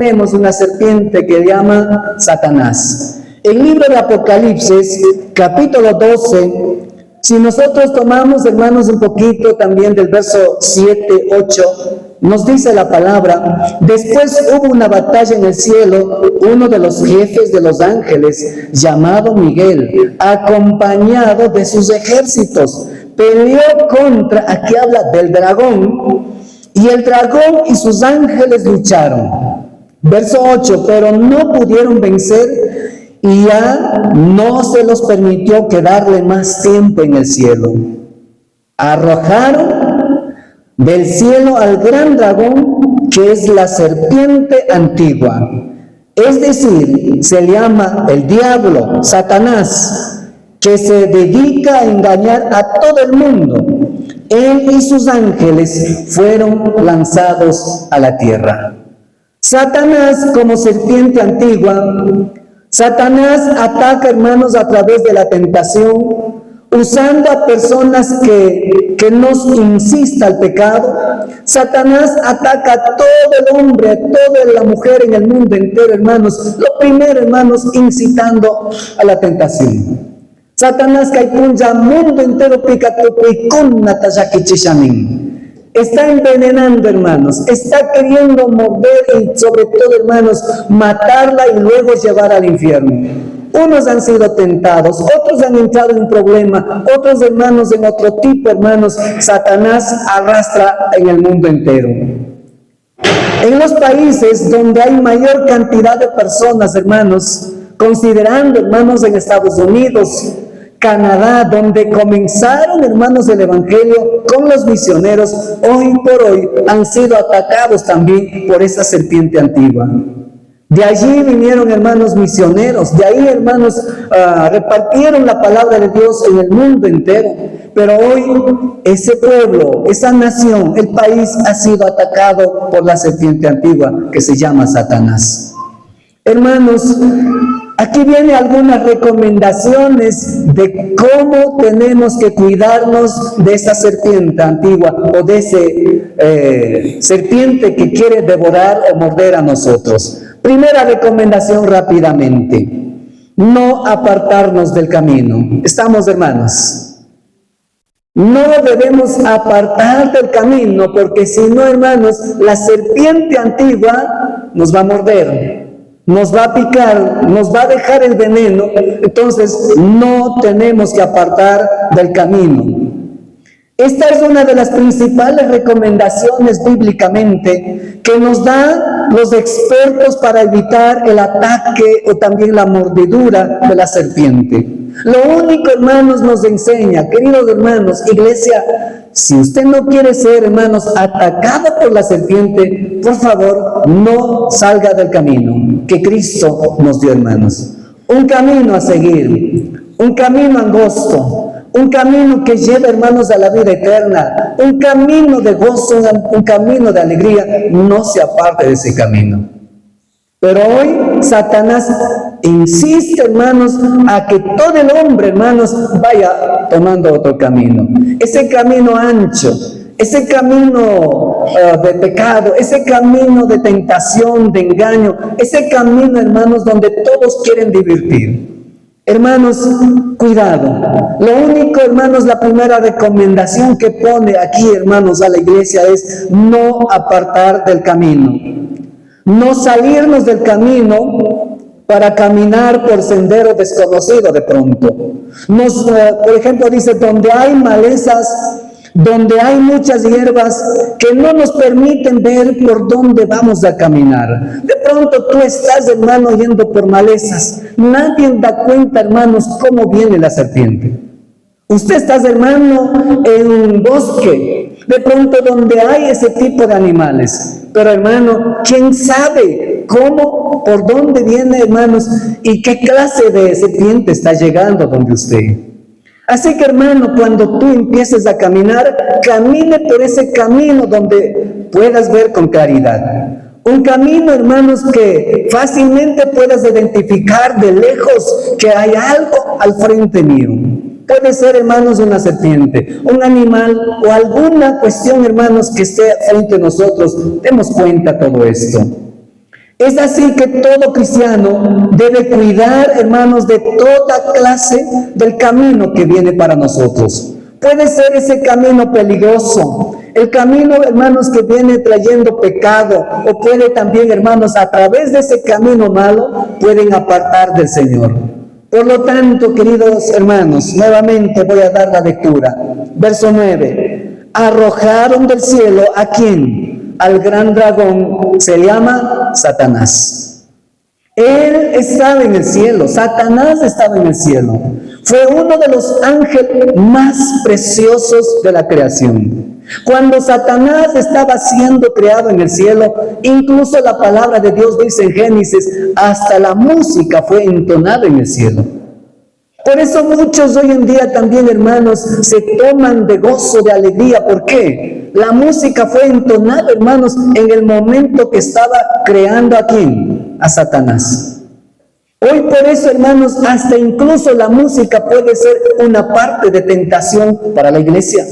Tenemos una serpiente que llama Satanás. El libro de Apocalipsis, capítulo 12, si nosotros tomamos, hermanos, un poquito también del verso 7, 8, nos dice la palabra: después hubo una batalla en el cielo, uno de los jefes de los ángeles, llamado Miguel, acompañado de sus ejércitos, peleó contra, aquí habla del dragón, y el dragón y sus ángeles lucharon. Verso 8, pero no pudieron vencer y ya no se los permitió quedarle más tiempo en el cielo. Arrojaron del cielo al gran dragón, que es la serpiente antigua. Es decir, se le llama el diablo, Satanás, que se dedica a engañar a todo el mundo. Él y sus ángeles fueron lanzados a la tierra. Satanás, como serpiente antigua, Satanás ataca, hermanos, a través de la tentación, usando a personas que nos insista al pecado. Satanás ataca a todo el hombre, a toda la mujer en el mundo entero, hermanos. Lo primero, hermanos, incitando a la tentación. Satanás kaipunja mundo entero picatupuicun natasakichishanin. Está envenenando, hermanos, está queriendo morder y sobre todo, hermanos, matarla y luego llevar al infierno. Unos han sido tentados, otros han entrado en un problema, otros, hermanos, en otro tipo, hermanos. Satanás arrastra en el mundo entero. En los países donde hay mayor cantidad de personas, hermanos, considerando, hermanos, en Estados Unidos, Canadá, donde comenzaron, hermanos, el evangelio con los misioneros, hoy por hoy han sido atacados también por esa serpiente antigua. De allí vinieron, hermanos, misioneros, de ahí, hermanos, repartieron la palabra de Dios en el mundo entero. Pero hoy ese pueblo, esa nación, el país ha sido atacado por la serpiente antigua que se llama Satanás. Hermanos, aquí vienen algunas recomendaciones de cómo tenemos que cuidarnos de esa serpiente antigua o de ese serpiente que quiere devorar o morder a nosotros. Primera recomendación rápidamente: no apartarnos del camino. ¿Estamos, hermanos? No debemos apartar del camino, porque si no, hermanos, la serpiente antigua nos va a morder, nos va a picar, nos va a dejar el veneno. Entonces no tenemos que apartar del camino. Esta es una de las principales recomendaciones bíblicamente que nos dan los expertos para evitar el ataque o también la mordedura de la serpiente. Lo único, hermanos, nos enseña, queridos hermanos, iglesia, si usted no quiere ser, hermanos, atacado por la serpiente, por favor, no salga del camino que Cristo nos dio, hermanos. Un camino a seguir, un camino angosto, un camino que lleva, hermanos, a la vida eterna, un camino de gozo, un camino de alegría. No se aparte de ese camino. Pero hoy Satanás insiste, hermanos, a que todo el hombre, hermanos, vaya tomando otro camino. Ese camino ancho, ese camino de pecado, ese camino de tentación, de engaño, ese camino, hermanos, donde todos quieren divertir. Hermanos, cuidado. Lo único, hermanos, la primera recomendación que pone aquí, hermanos, a la iglesia es no apartar del camino. No salirnos del camino para caminar por sendero desconocido de pronto. Por ejemplo, dice, donde hay malezas, donde hay muchas hierbas que no nos permiten ver por dónde vamos a caminar. De pronto tú estás, hermano, yendo por malezas. Nadie da cuenta, hermanos, cómo viene la serpiente. Usted está, hermano, en un bosque, de pronto donde hay ese tipo de animales. Pero, hermano, ¿quién sabe cómo, por dónde viene, hermanos, y qué clase de serpiente está llegando donde usted? Así que, hermano, cuando tú empieces a caminar, camine por ese camino donde puedas ver con claridad. Un camino, hermanos, que fácilmente puedas identificar de lejos que hay algo al frente mío. Puede ser, hermanos, una serpiente, un animal o alguna cuestión, hermanos, que esté frente a nosotros. Demos cuenta de todo esto. Es así que todo cristiano debe cuidar, hermanos, de toda clase del camino que viene para nosotros. Puede ser ese camino peligroso, el camino, hermanos, que viene trayendo pecado, o puede también, hermanos, a través de ese camino malo, pueden apartar del Señor. Por lo tanto, queridos hermanos, nuevamente voy a dar la lectura. Verso 9. Arrojaron del cielo, ¿a quién? Al gran dragón, se llama Satanás. Él estaba en el cielo, Satanás estaba en el cielo. Fue uno de los ángeles más preciosos de la creación. Cuando Satanás estaba siendo creado en el cielo, incluso la palabra de Dios dice en Génesis, hasta la música fue entonada en el cielo. Por eso muchos hoy en día también, hermanos, se toman de gozo, de alegría. ¿Por qué? La música fue entonada, hermanos, en el momento que estaba creando ¿a quién? A Satanás. Hoy por eso, hermanos, hasta incluso la música puede ser una parte de tentación para la iglesia.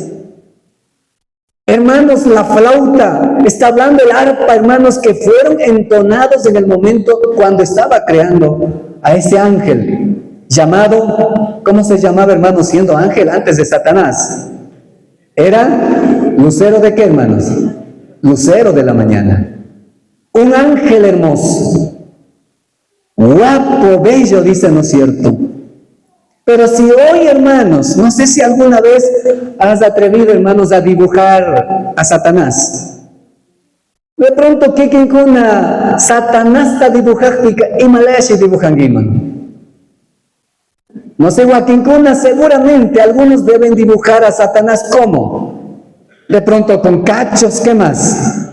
Hermanos, la flauta, está hablando el arpa, hermanos, que fueron entonados en el momento cuando estaba creando a ese ángel llamado, ¿cómo se llamaba, hermanos, siendo ángel antes de Satanás? Era lucero de qué, hermanos? Lucero de la mañana. Un ángel hermoso, guapo, bello, dice, ¿no es cierto? Pero si hoy, hermanos, no sé si alguna vez has atrevido, hermanos, a dibujar a Satanás. De pronto, ¿qué kuna Satanás está dibujando y Malayashi dibujan Giman? No sé, Joaquincuna, seguramente algunos deben dibujar a Satanás ¿cómo? De pronto con cachos, ¿qué más?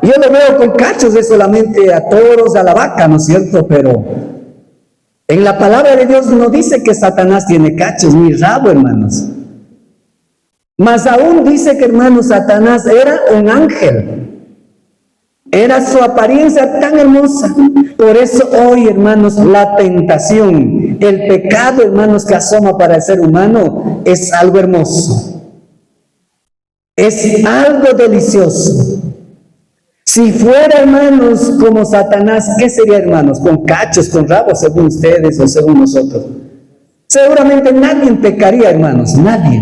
Yo lo veo con cachos de solamente a toros, a la vaca, ¿no es cierto? Pero en la palabra de Dios no dice que Satanás tiene cachos ni rabo, hermanos. Más aún dice que, hermanos, Satanás era un ángel. Era su apariencia tan hermosa. Por eso hoy, hermanos, la tentación, el pecado, hermanos, que asoma para el ser humano es algo hermoso. Es algo delicioso. Si fuera, hermanos, como Satanás, ¿qué sería, hermanos? Con cachos, con rabos, según ustedes o según nosotros. Seguramente nadie pecaría, hermanos, nadie.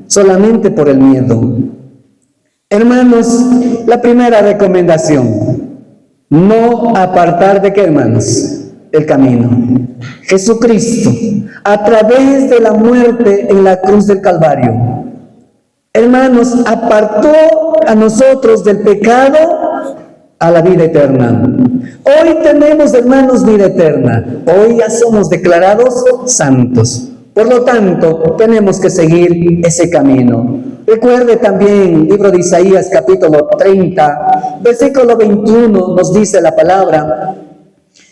Solamente por el miedo. Hermanos, la primera recomendación, no apartar de qué, hermanos, el camino. Jesucristo, a través de la muerte en la cruz del Calvario, hermanos, apartó a nosotros del pecado a la vida eterna. Hoy tenemos, hermanos, vida eterna. Hoy ya somos declarados santos. Por lo tanto, tenemos que seguir ese camino. Recuerde también, libro de Isaías, capítulo 30, versículo 21, nos dice la palabra.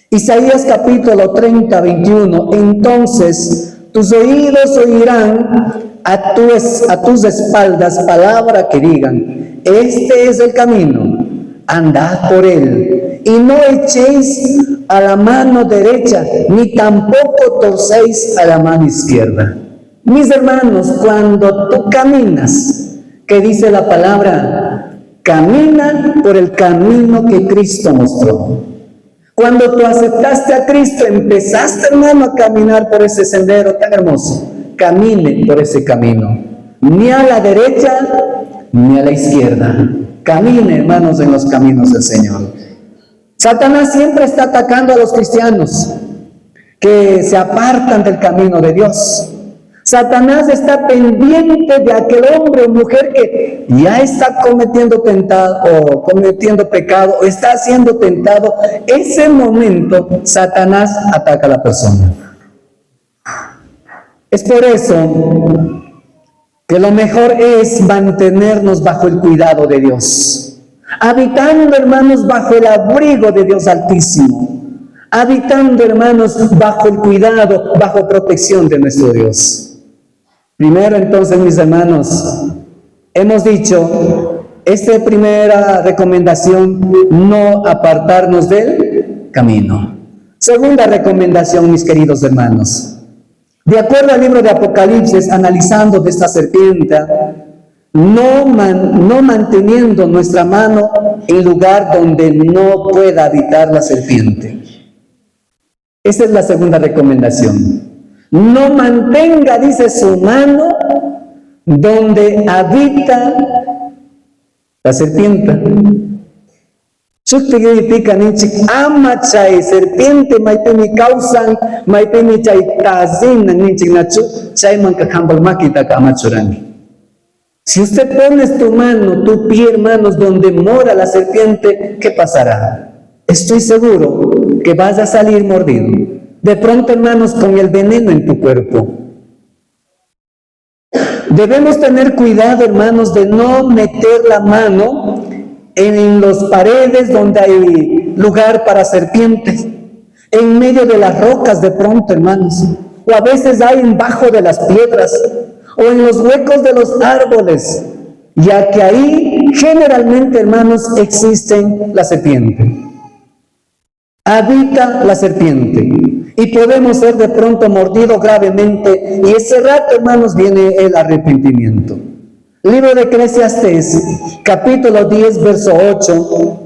Isaías, capítulo 30, 21. Entonces, tus oídos oirán a tus espaldas palabra que digan, este es el camino, andad por él, y no echéis a la mano derecha, ni tampoco torcéis a la mano izquierda. Mis hermanos, cuando tú caminas, que dice la palabra, camina por el camino que Cristo mostró. Cuando tú aceptaste a Cristo, empezaste, hermano, a caminar por ese sendero tan hermoso. Camine por ese camino, ni a la derecha, ni a la izquierda. Camine, hermanos, en los caminos del Señor. Satanás siempre está atacando a los cristianos que se apartan del camino de Dios. Satanás está pendiente de aquel hombre o mujer que ya está cometiendo pecado o está siendo tentado. Ese momento Satanás ataca a la persona. Es por eso que lo mejor es mantenernos bajo el cuidado de Dios, habitando, hermanos, bajo el abrigo de Dios Altísimo, habitando, hermanos, bajo el cuidado, bajo protección de nuestro Dios. Primero, entonces, mis hermanos, hemos dicho, esta primera recomendación, no apartarnos del camino. Segunda recomendación, mis queridos hermanos, de acuerdo al libro de Apocalipsis, analizando de esta serpiente, no manteniendo nuestra mano en lugar donde no pueda habitar la serpiente. Esa es la segunda recomendación. No mantenga, dice, su mano donde habita la serpiente. Significa ama chay serpiente maipemi causan maipemi chay tazin ninchik nachu chay manka hambal makita ka amachurangi. Si usted pone tu mano, tu pie, hermanos, donde mora la serpiente, ¿qué pasará? Estoy seguro que vas a salir mordido. De pronto, hermanos, con el veneno en tu cuerpo. Debemos tener cuidado, hermanos, de no meter la mano en las paredes donde hay lugar para serpientes, en medio de las rocas de pronto, hermanos, o a veces hay bajo de las piedras, o en los huecos de los árboles, ya que ahí generalmente, hermanos, existen la serpiente. Habita la serpiente y podemos ser de pronto mordidos gravemente, y ese rato, hermanos, viene el arrepentimiento. Libro de Eclesiastés, capítulo 10, verso 8.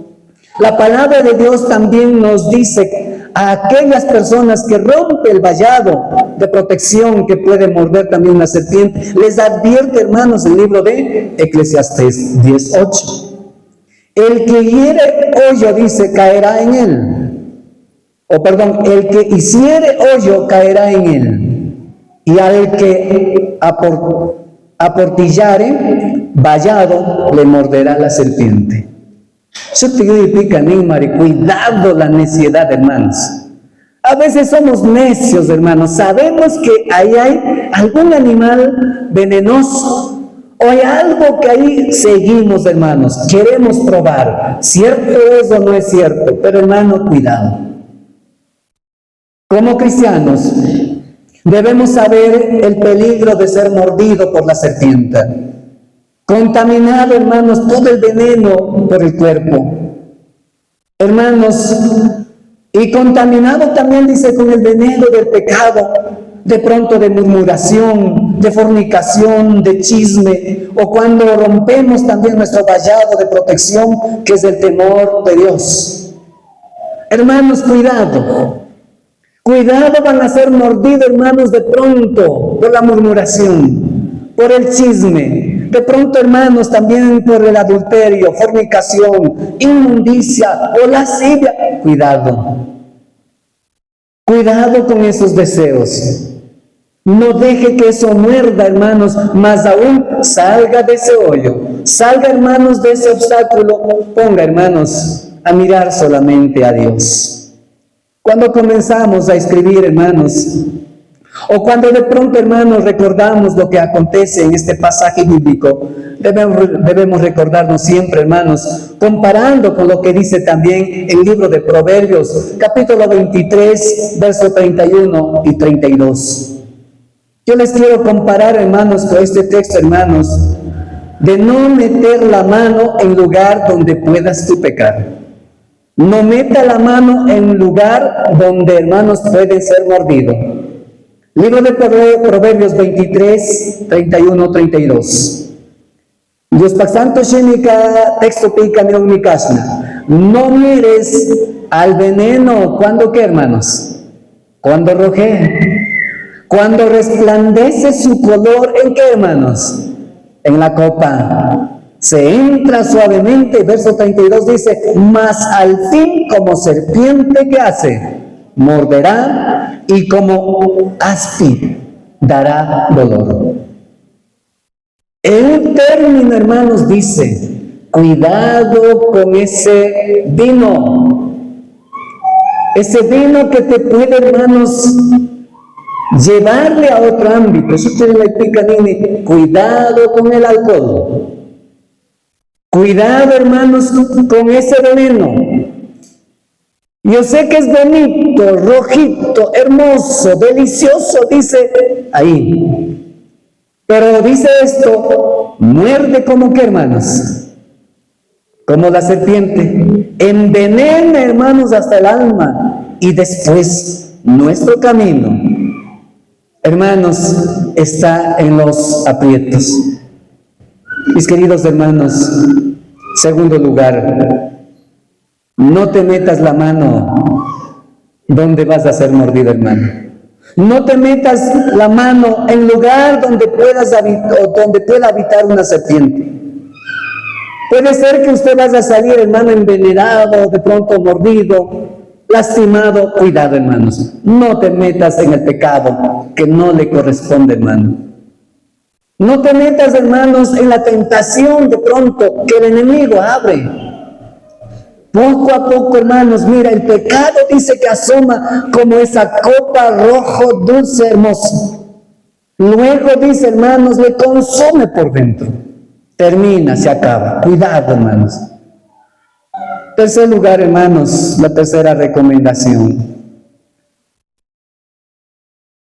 La palabra de Dios también nos dice a aquellas personas que rompen el vallado de protección que puede morder también la serpiente. Les advierte, hermanos, el libro de Eclesiastés 10, 8. El que hiere hoyo, dice, caerá en él. El que hiciere hoyo caerá en él. Y al que aportillare vallado le morderá la serpiente. Eso significa, cuidado la necedad, hermanos. A veces somos necios, hermanos. Sabemos que ahí hay algún animal venenoso, o hay algo que ahí seguimos, hermanos. Queremos probar. ¿Cierto es o no es cierto? Pero, hermano, cuidado. Como cristianos, debemos saber el peligro de ser mordido por la serpiente. Contaminado, hermanos, todo el veneno por el cuerpo. Hermanos, y contaminado también, dice, con el veneno del pecado, de pronto de murmuración, de fornicación, de chisme, o cuando rompemos también nuestro vallado de protección, que es el temor de Dios. Hermanos, cuidado. Cuidado, van a ser mordidos, hermanos, de pronto por la murmuración, por el chisme, de pronto, hermanos, también por el adulterio, fornicación, inmundicia o lascivia. Cuidado. Cuidado con esos deseos. No deje que eso muerda, hermanos, más aún salga de ese hoyo, salga, hermanos, de ese obstáculo, ponga, hermanos, a mirar solamente a Dios. Cuando comenzamos a escribir, hermanos, o cuando de pronto, hermanos, recordamos lo que acontece en este pasaje bíblico, debemos recordarnos siempre, hermanos, comparando con lo que dice también el libro de Proverbios, capítulo 23, versos 31 y 32. Yo les quiero comparar, hermanos, con este texto, hermanos, de no meter la mano en lugar donde puedas tú pecar. No meta la mano en lugar donde, hermanos, pueden ser mordidos. Libro de Proverbios 23, 31, 32. Dios Santo Shemika, texto pica mi casna. No mires al veneno, ¿cuándo qué, hermanos? Cuando rojea. Cuando resplandece su color, ¿en qué, hermanos? En la copa. Se entra suavemente, verso 32 dice, mas al fin como serpiente, ¿qué hace? Morderá, y como áspid dará dolor. En un término, hermanos, dice, cuidado con ese vino que te puede, hermanos, llevarle a otro ámbito. Eso tiene la explica, cuidado con el alcohol. Cuidado, hermanos, con ese veneno. Yo sé que es bonito, rojito, hermoso, delicioso, dice ahí. Pero dice esto, muerde como que, hermanos, como la serpiente. Envenena, hermanos, hasta el alma. Y después, nuestro camino, hermanos, está en los aprietos. Mis queridos hermanos, segundo lugar, no te metas la mano donde vas a ser mordido, hermano. No te metas la mano en lugar donde pueda habitar una serpiente. Puede ser que usted vaya a salir, hermano, envenenado, de pronto mordido, lastimado. Cuidado, hermanos. No te metas en el pecado que no le corresponde, hermano. No te metas, hermanos, en la tentación de pronto que el enemigo abre. Poco a poco, hermanos, mira, el pecado dice que asoma como esa copa rojo, dulce, hermoso. Luego dice, hermanos, le consume por dentro. Termina, se acaba. Cuidado, hermanos. Tercer lugar, hermanos, la tercera recomendación.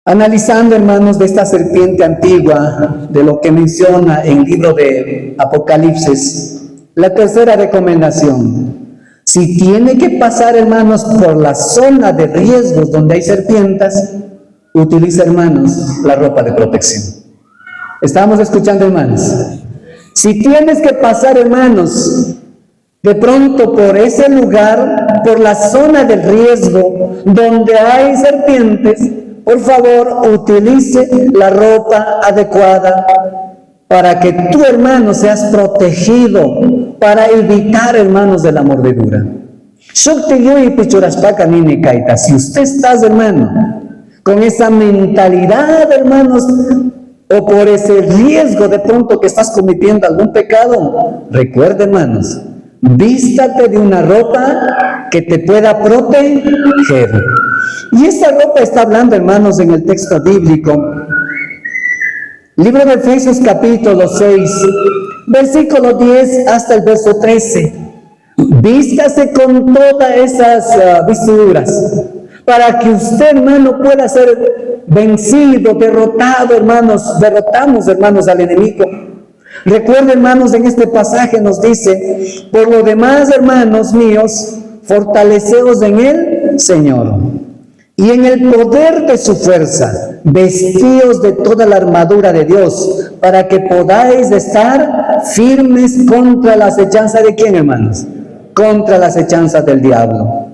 Analizando, hermanos, de esta serpiente antigua, de lo que menciona en el libro de Apocalipsis, la tercera recomendación. Si tiene que pasar, hermanos, por la zona de riesgos donde hay serpientes, utiliza, hermanos, la ropa de protección. ¿Estamos escuchando, hermanos? Si tienes que pasar, hermanos, de pronto por ese lugar, por la zona de riesgo donde hay serpientes, por favor, utilice la ropa adecuada para que tu hermano seas protegido, para evitar, hermanos, de la mordedura. Si usted está, hermano, con esa mentalidad, hermanos, o por ese riesgo de pronto que estás cometiendo algún pecado, recuerda, hermanos, vístate de una ropa que te pueda proteger. Y esa ropa está hablando, hermanos, en el texto bíblico. Libro de Efesios capítulo 6, versículo 10 hasta el verso 13. Vístase con todas esas vestiduras para que usted, hermano, pueda ser vencido, derrotado, hermanos. Derrotamos, hermanos, al enemigo. Recuerden, hermanos, en este pasaje nos dice: por lo demás, hermanos míos, fortaleceos en el Señor y en el poder de su fuerza, vestíos de toda la armadura de Dios, para que podáis estar firmes contra la acechanza de ¿quién, hermanos? Contra la acechanza del diablo.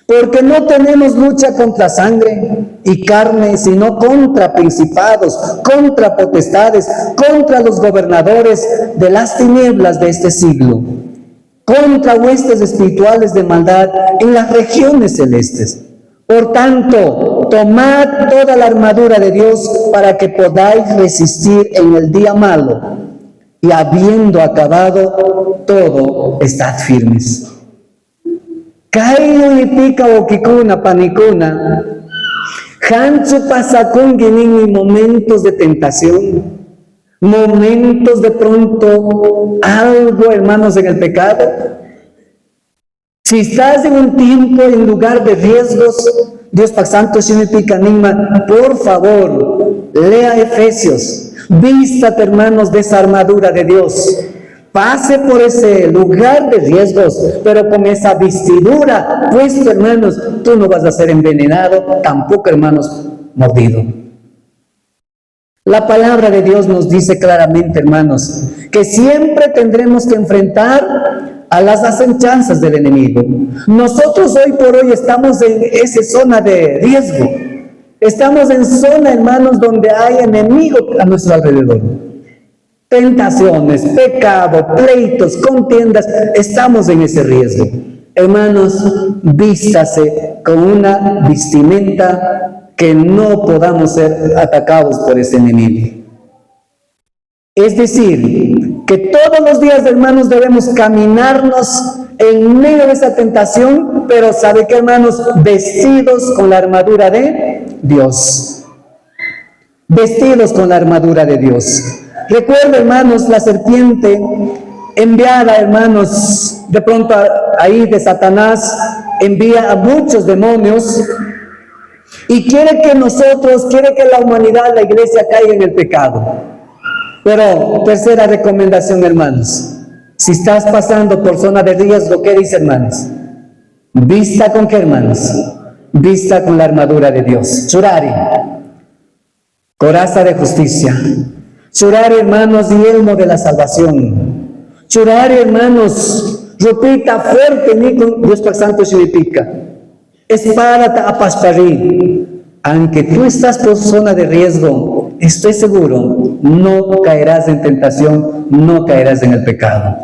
Porque no tenemos lucha contra sangre y carne, sino contra principados, contra potestades, contra los gobernadores de las tinieblas de este siglo, contra huestes espirituales de maldad en las regiones celestes. Por tanto, tomad toda la armadura de Dios para que podáis resistir en el día malo, y habiendo acabado todo, estad firmes. Kainu y pica o kikuna panicuna, hanchu pasakunginin y momentos de tentación, momentos de pronto algo, hermanos, en el pecado. Si estás en un tiempo, en lugar de riesgos, Dios Santo, por favor, lea Efesios, vístate, hermanos, de esa armadura de Dios. Pase por ese lugar de riesgos, pero con esa vestidura puesto, hermanos, tú no vas a ser envenenado, tampoco, hermanos, mordido. La palabra de Dios nos dice claramente, hermanos, que siempre tendremos que enfrentar a las acechanzas del enemigo. Nosotros hoy por hoy estamos en esa zona de riesgo. Estamos en zona, hermanos, donde hay enemigos a nuestro alrededor. Tentaciones, pecado, pleitos, contiendas, estamos en ese riesgo. Hermanos, vístase con una vestimenta que no podamos ser atacados por ese enemigo. Es decir, que todos los días, hermanos, debemos caminarnos en medio de esa tentación, pero ¿sabe qué, hermanos? Vestidos con la armadura de Dios. Vestidos con la armadura de Dios. Recuerda, hermanos, la serpiente enviada, hermanos, de pronto ahí de Satanás, envía a muchos demonios y quiere que la humanidad, la iglesia caiga en el pecado. Pero, tercera recomendación, hermanos, si estás pasando por zona de riesgo, ¿qué dice, hermanos? Vista con qué, hermanos? Vista con la armadura de Dios. Churari, coraza de justicia. Churari, hermanos, yelmo de la salvación. Churari, hermanos, ropita fuerte, ni con Dios para Santo significa. Espada a pasparí. Aunque tú estás por zona de riesgo, estoy seguro, no caerás en tentación, no caerás en el pecado.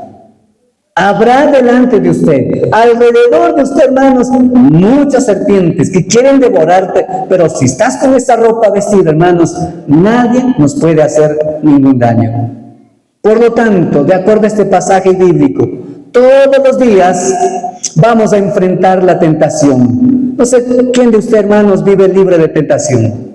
Habrá delante de usted, alrededor de usted, hermanos, muchas serpientes que quieren devorarte, pero si estás con esa ropa vestida, hermanos, nadie nos puede hacer ningún daño. Por lo tanto, de acuerdo a este pasaje bíblico, todos los días vamos a enfrentar la tentación. No sé quién de ustedes, hermanos, vive libre de tentación.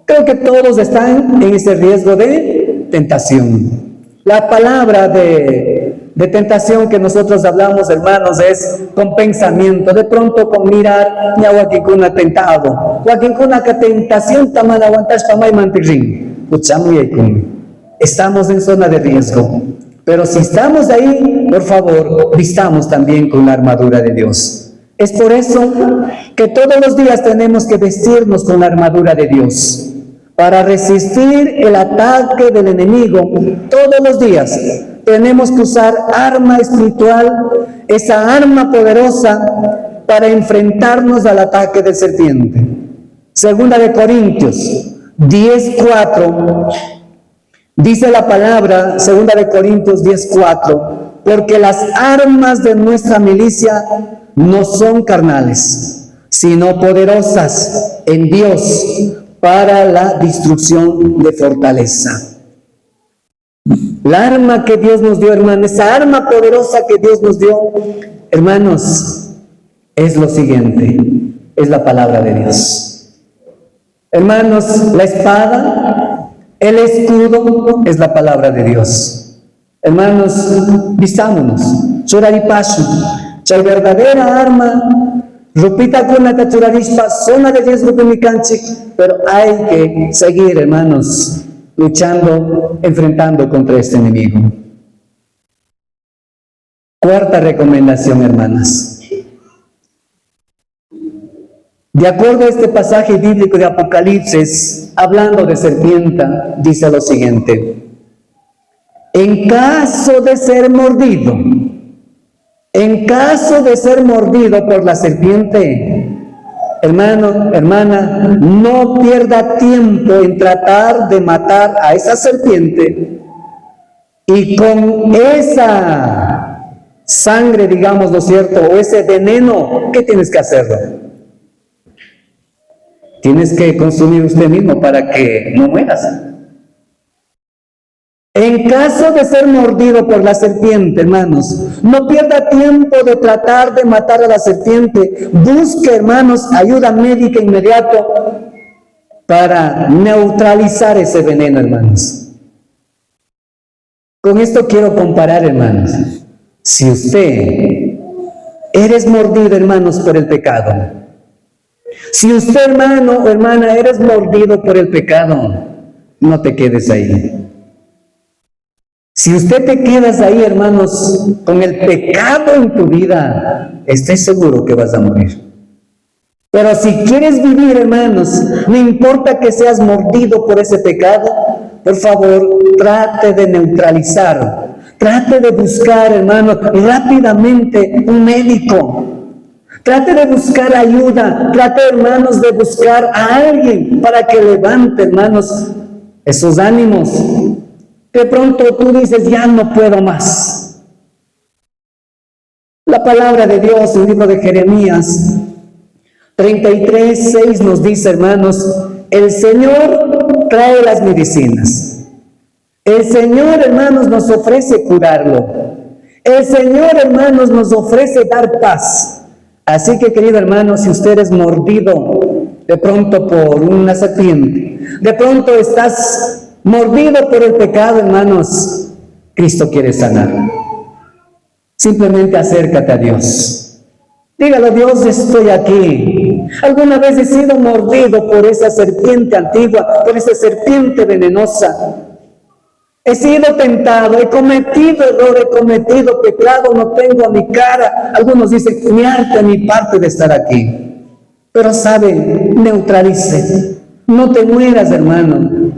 Creo que todos están en ese riesgo de tentación. La palabra de tentación que nosotros hablamos, hermanos, es con pensamiento. De pronto con mirar, ni aguaquicuna tentado. Aguaquicuna que tentación tamal aguantas tamay mantirín. Estamos en zona de riesgo. Pero si estamos ahí, por favor, vistamos también con la armadura de Dios. Es por eso que todos los días tenemos que vestirnos con la armadura de Dios para resistir el ataque del enemigo. Todos los días tenemos que usar arma espiritual, esa arma poderosa para enfrentarnos al ataque del serpiente. Segunda de Corintios 10:4 dice la palabra, segunda de Corintios 10:4, porque las armas de nuestra milicia no son carnales, sino poderosas en Dios para la destrucción de fortaleza. La arma que Dios nos dio, hermanos, esa arma poderosa que Dios nos dio, hermanos, es lo siguiente, es la palabra de Dios. Hermanos, la espada, el escudo es la palabra de Dios. Hermanos, vistámonos, choraripashu, chay verdadera arma, rupita con la tachuradispa, zona de riesgo de mi canchi, pero hay que seguir, hermanos, luchando, enfrentando contra este enemigo. Cuarta recomendación, hermanas. De acuerdo a este pasaje bíblico de Apocalipsis, hablando de serpiente, dice lo siguiente: en caso de ser mordido por la serpiente, hermano, hermana, no pierda tiempo en tratar de matar a esa serpiente y con esa sangre, digamos, ¿no es cierto? O ese veneno, ¿qué tienes que hacerlo? Tienes que consumir usted mismo para que no mueras. En caso de ser mordido por la serpiente, hermanos, no pierda tiempo de tratar de matar a la serpiente. Busque, hermanos, ayuda médica inmediato para neutralizar ese veneno, hermanos. Con esto quiero comparar, hermanos. Si usted eres mordido, hermanos, por el pecado, si usted, hermano o hermana, eres mordido por el pecado, no te quedes ahí. Si usted te quedas ahí, hermanos, con el pecado en tu vida, esté seguro que vas a morir. Pero si quieres vivir, hermanos, no importa que seas mordido por ese pecado, por favor, trate de neutralizar, trate de buscar, hermanos, rápidamente un médico. Trate de buscar ayuda, trate, hermanos, de buscar a alguien para que levante, hermanos, esos ánimos. De pronto tú dices, ya no puedo más. La palabra de Dios en el libro de Jeremías 33:6 nos dice, hermanos, el Señor trae las medicinas. El Señor, hermanos, nos ofrece curarlo. El Señor, hermanos, nos ofrece dar paz. Así que, querido hermano, si usted es mordido de pronto por una serpiente, de pronto estás mordido por el pecado, hermanos, Cristo quiere sanar. Simplemente acércate a Dios. Dígale, Dios, estoy aquí. Alguna vez he sido mordido por esa serpiente antigua, por esa serpiente venenosa. He sido tentado, he cometido error, he cometido pecado, no tengo a mi cara. Algunos dicen, mi arte, mi parte de estar aquí. Pero sabe, neutralice. No te mueras, hermano.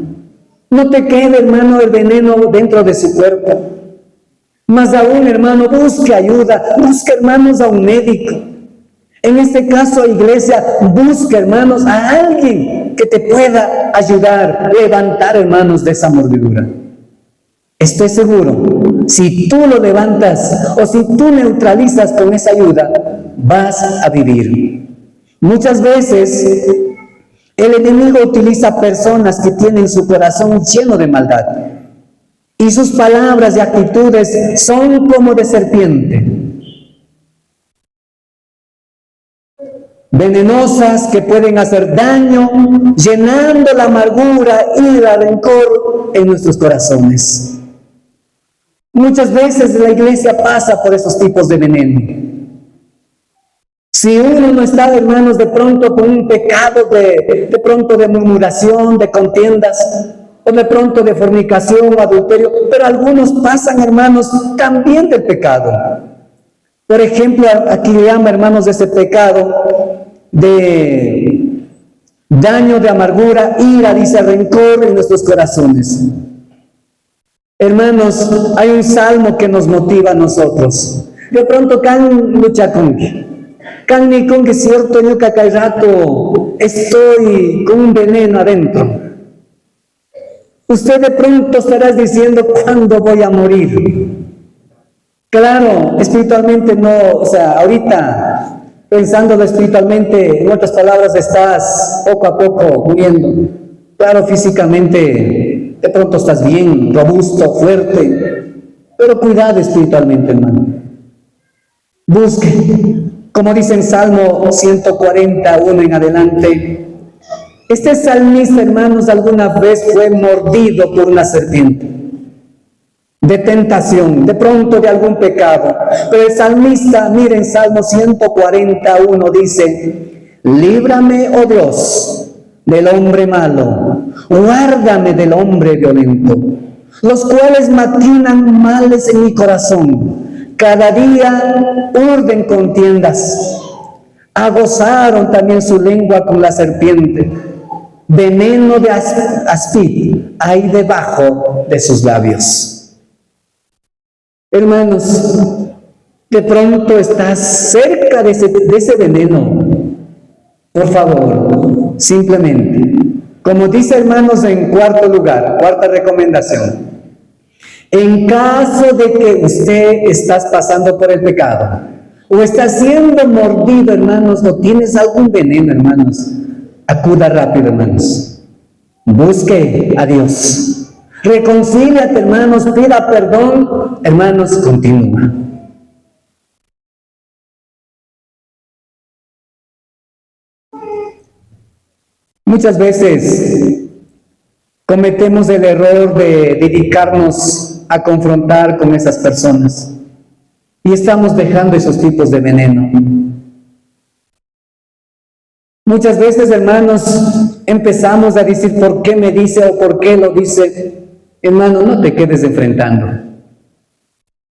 No te quede, hermano, el veneno dentro de su cuerpo. Más aún, hermano, busque ayuda, busque, hermanos, a un médico. En este caso, iglesia, busque, hermanos, a alguien que te pueda ayudar, levantar, hermanos, de esa mordedura. Estoy seguro, si tú lo levantas o si tú neutralizas con esa ayuda, vas a vivir. Muchas veces el enemigo utiliza personas que tienen su corazón lleno de maldad y sus palabras y actitudes son como de serpiente, venenosas, que pueden hacer daño, llenando la amargura, ira, rencor en nuestros corazones. Muchas veces la iglesia pasa por esos tipos de veneno. Si uno no está, hermanos, de pronto con un pecado de pronto de murmuración, de contiendas, o de pronto de fornicación o adulterio, pero algunos pasan, hermanos, también del pecado. Por ejemplo, aquí le llama, hermanos, de ese pecado de daño, de amargura, ira, dice, rencor en nuestros corazones. Hermanos, hay un salmo que nos motiva a nosotros. De pronto, can lucha con que cierto, yo que acá rato estoy con un veneno adentro. Usted de pronto estará diciendo, ¿cuándo voy a morir? Claro, espiritualmente no, o sea, ahorita, pensándolo espiritualmente, en otras palabras, estás poco a poco muriendo. Claro, físicamente, de pronto estás bien, robusto, fuerte, pero cuidado espiritualmente, hermano. Busque, como dice en Salmo 141 en adelante, este salmista, hermanos, alguna vez fue mordido por una serpiente, de tentación, de pronto de algún pecado. Pero el salmista, miren, Salmo 141 dice, líbrame, oh Dios, del hombre malo, guárdame del hombre violento, los cuales maquinan males en mi corazón, cada día urden contiendas, agozaron también su lengua con la serpiente, veneno de áspid hay debajo de sus labios. Hermanos, de pronto estás cerca de ese veneno. Por favor, simplemente, como dice, hermanos, en cuarto lugar, cuarta recomendación, en caso de que usted estás pasando por el pecado, o estás siendo mordido, hermanos, o tienes algún veneno, hermanos, acuda rápido, hermanos. Busque a Dios. Reconcíliate, hermanos, pida perdón, hermanos, continúa. Muchas veces cometemos el error de dedicarnos a confrontar con esas personas y estamos dejando esos tipos de veneno. Muchas veces, hermanos, empezamos a decir ¿por qué me dice o por qué lo dice? Hermano, no te quedes enfrentando.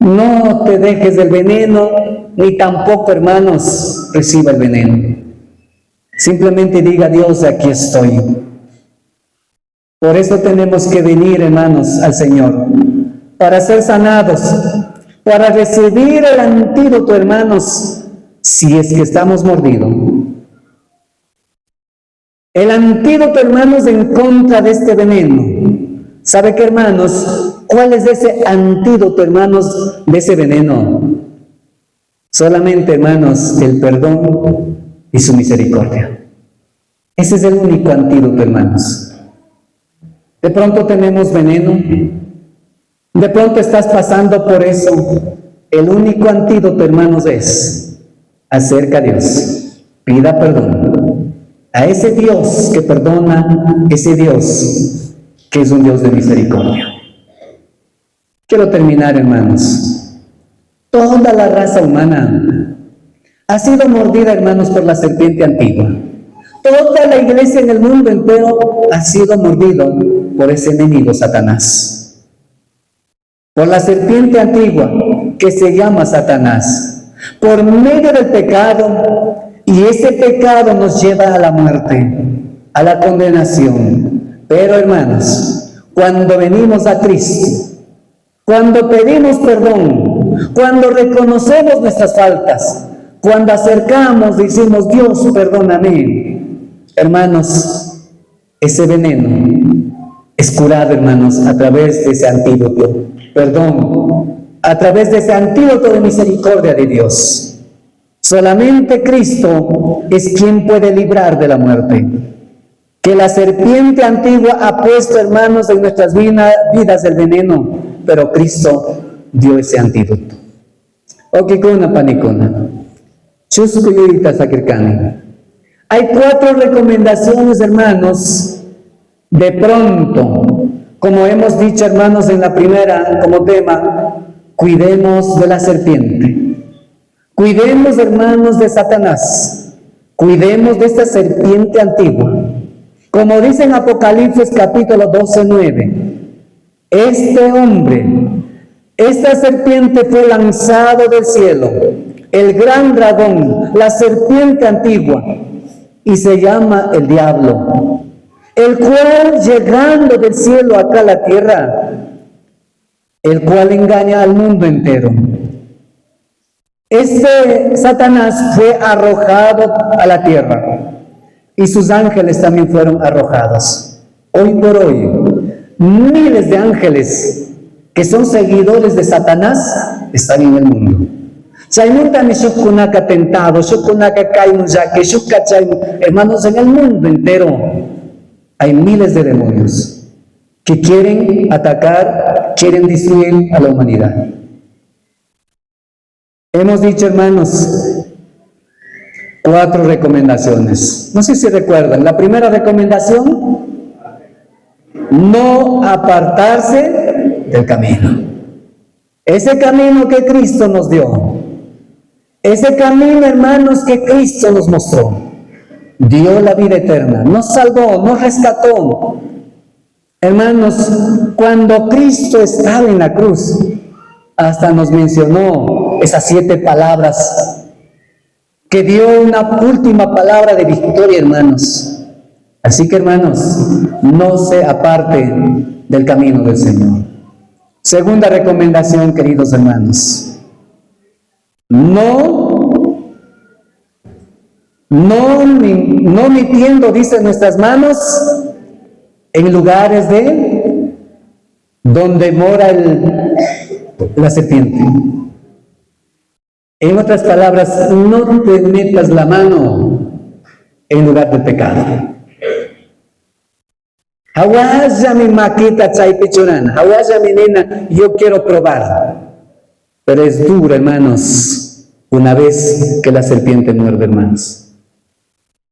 No te dejes del veneno, ni tampoco, hermanos, reciba el veneno. Simplemente diga a Dios, aquí estoy. Por eso tenemos que venir, hermanos, al Señor, para ser sanados, para recibir el antídoto, hermanos, si es que estamos mordidos. El antídoto, hermanos, en contra de este veneno. ¿Sabe qué, hermanos? ¿Cuál es ese antídoto, hermanos, de ese veneno? Solamente, hermanos, el perdón y su misericordia. Ese es el único antídoto, hermanos. De pronto tenemos veneno. De pronto estás pasando por eso. El único antídoto, hermanos, es acerca a Dios. Pida perdón a ese Dios que perdona, ese Dios que es un Dios de misericordia. Quiero terminar, hermanos. Toda la raza humana ha sido mordida, hermanos, por la serpiente antigua. Toda la iglesia en el mundo entero ha sido mordido por ese enemigo Satanás. Por la serpiente antigua que se llama Satanás. Por medio del pecado, y ese pecado nos lleva a la muerte, a la condenación. Pero, hermanos, cuando venimos a Cristo, cuando pedimos perdón, cuando reconocemos nuestras faltas, cuando acercamos y decimos, Dios, perdóname. Hermanos, ese veneno es curado, hermanos, a través de ese antídoto, perdón, a través de ese antídoto de misericordia de Dios. Solamente Cristo es quien puede librar de la muerte. Que la serpiente antigua ha puesto, hermanos, en nuestras vidas el veneno, pero Cristo dio ese antídoto. Okikuna panikuna. Chuskuyuita sakirkani. Hay 4 recomendaciones, hermanos, de pronto, como hemos dicho, hermanos, en la primera, como tema, cuidemos de la serpiente. Cuidemos, hermanos, de Satanás. Cuidemos de esta serpiente antigua. Como dice en Apocalipsis capítulo 12:9, este hombre, esta serpiente fue lanzado del cielo, el gran dragón, la serpiente antigua, y se llama el diablo, el cual llegando del cielo acá a la tierra, el cual engaña al mundo entero. Este Satanás fue arrojado a la tierra y sus ángeles también fueron arrojados. Hoy por hoy, miles de ángeles que son seguidores de Satanás están en el mundo. Hermanos, en el mundo entero hay miles de demonios que quieren atacar, quieren destruir a la humanidad. Hemos dicho, hermanos, 4 recomendaciones. No sé si recuerdan. La primera recomendación, no apartarse del camino. Ese camino que Cristo nos dio. Ese camino, hermanos, que Cristo nos mostró. Dio la vida eterna. Nos salvó, nos rescató. Hermanos, cuando Cristo estaba en la cruz, hasta nos mencionó esas 7 palabras, que dio una última palabra de victoria, hermanos. Así que, hermanos, no se aparte del camino del Señor. Segunda recomendación, queridos hermanos, no metiendo, dice, nuestras manos en lugares de donde mora la serpiente. En otras palabras, no te metas la mano en lugar del pecado. Hawaya mi maquita chaypichuran, hawaya mi nena, yo quiero probar. Pero es duro, hermanos, una vez que la serpiente muerde, hermanos.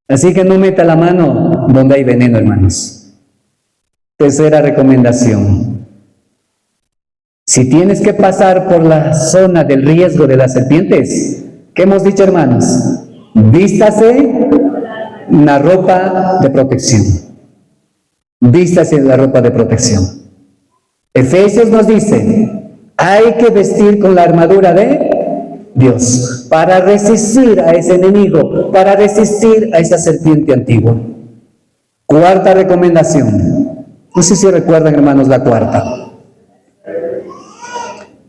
Así que no meta la mano donde hay veneno, hermanos. Tercera recomendación. Si tienes que pasar por la zona del riesgo de las serpientes, ¿qué hemos dicho, hermanos? Vístase una ropa de protección. Vístase la ropa de protección. Efesios nos dice, hay que vestir con la armadura de Dios para resistir a ese enemigo, para resistir a esa serpiente antigua. Cuarta recomendación. No sé si recuerdan, hermanos, la cuarta.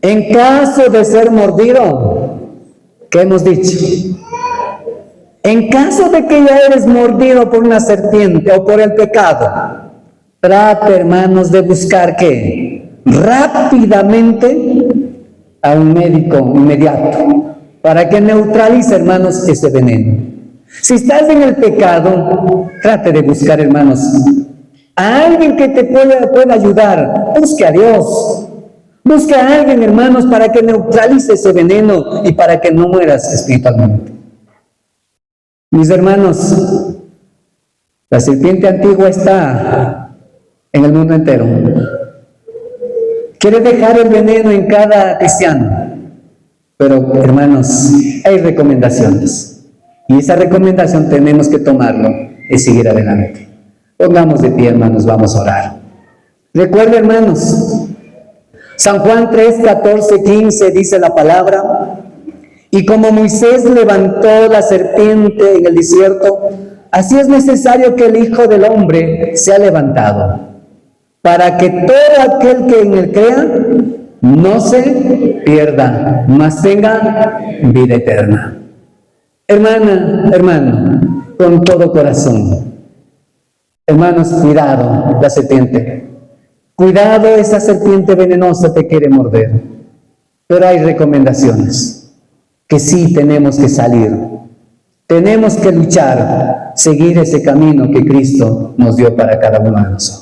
En caso de ser mordido, ¿qué hemos dicho? En caso de que ya eres mordido por una serpiente o por el pecado, trata, hermanos, de buscar ¿qué? Rápidamente a un médico inmediato para que neutralice, hermanos, ese veneno. Si estás en el pecado, trate de buscar, hermanos, a alguien que te pueda ayudar. Busque a Dios. Busca a alguien, hermanos, para que neutralice ese veneno y para que no mueras espiritualmente. Mis hermanos, la serpiente antigua está en el mundo entero. Quiere dejar el veneno en cada cristiano. Pero, hermanos, hay recomendaciones. Y esa recomendación tenemos que tomarlo y seguir adelante. Pongamos de pie, hermanos, vamos a orar. Recuerden, hermanos, San Juan 3, 14, 15 dice la palabra, y como Moisés levantó la serpiente en el desierto, así es necesario que el Hijo del Hombre sea levantado, para que todo aquel que en él crea no se pierda, mas tenga vida eterna. Hermana, hermano, con todo corazón, hermanos, cuidado la serpiente. Cuidado, esa serpiente venenosa te quiere morder. Pero hay recomendaciones que sí tenemos que salir. Tenemos que luchar, seguir ese camino que Cristo nos dio para cada uno de nosotros.